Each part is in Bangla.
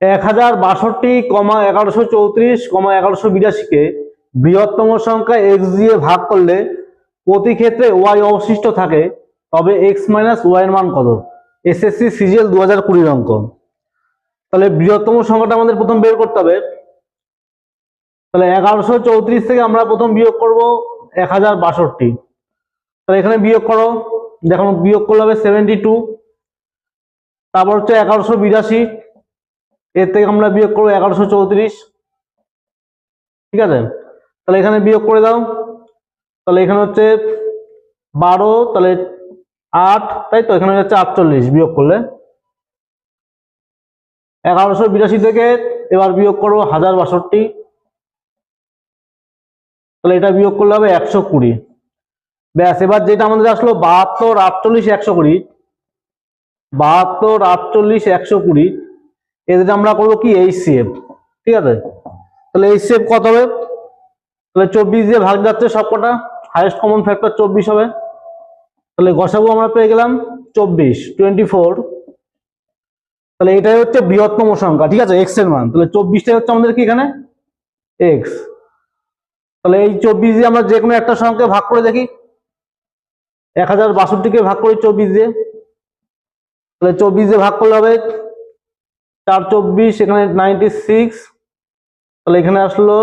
1062,1134,1182 কে বৃহত্তম সংখ্যা x দিয়ে ভাগ করলে প্রতি ক্ষেত্রে y অবশিষ্ট থাকে, তবে x মাইনাস y এর মান কত? এসএসসি সিজিএল 2020 অঙ্ক। তাহলে বৃহত্তম সংখ্যাটা আমাদের প্রথম বের করতে হবে। তাহলে 1134 থেকে আমরা প্রথম বিয়োগ করব 1062। তাহলে এখানে বিয়োগ করো, দেখো বিয়োগ করলে হবে 72। তারপর হচ্ছে 1182, এর থেকে আমরা বিয়োগ করবো 1134। ঠিক আছে, তাহলে এখানে বিয়োগ করে দাও। তাহলে এখানে হচ্ছে 12, তাহলে 8, তাই তো এখানে হচ্ছে 48 বিয়োগ করলে। 1182 থেকে এবার বিয়োগ করবো 1062, তাহলে এটা বিয়োগ করলে হবে 120। ব্যাস, এবার যেটা আমাদের আসলো 72, 48, 120, 72, 48, 120, এদের আমরা করবো কি এইচসিএফ। ঠিক আছে, তাহলে এইচসিএফ কত হবে? তাহলে 24 দিয়ে ভাগ যাচ্ছে সবকটা, হাইয়েস্ট কমন ফ্যাক্টর 24 হবে। তাহলে গসাগু আমরা পেয়ে গেলাম 24, 24। তাহলে এটাই হচ্ছে বৃহত্তম সংখ্যা, ঠিক আছে, এক্স এর মান। তাহলে 24টাই হচ্ছে আমাদের কি এখানে এক্স। তাহলে এই 24 দিয়ে আমরা যে কোনো একটা সংখ্যা ভাগ করে দেখি। 1062কে ভাগ করি 24 দিয়ে, তাহলে 24 দিয়ে ভাগ করলে হবে 4 24, এখানে 96, তাহলে এখানে আসলো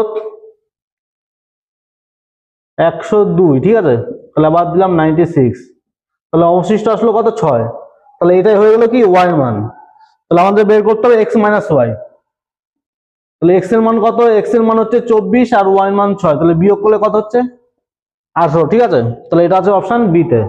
102। ঠিক আছে, তাহলে আবার দিলাম 96, তাহলে অবশিষ্ট আসলো কত? 6। তাহলে এটাই হয়ে গেল কি ওয়াই এর মান। তাহলে আমাদের বের করতে হবে এক্স মাইনাস ওয়াই। তাহলে এক্স এর মান কত? এক্স এর মান হচ্ছে 24 আর ওয়াই এর মান 6, তাহলে বিয়োগ করলে কত হচ্ছে? 18। ঠিক আছে, তাহলে এটা আছে অপশন বি তে।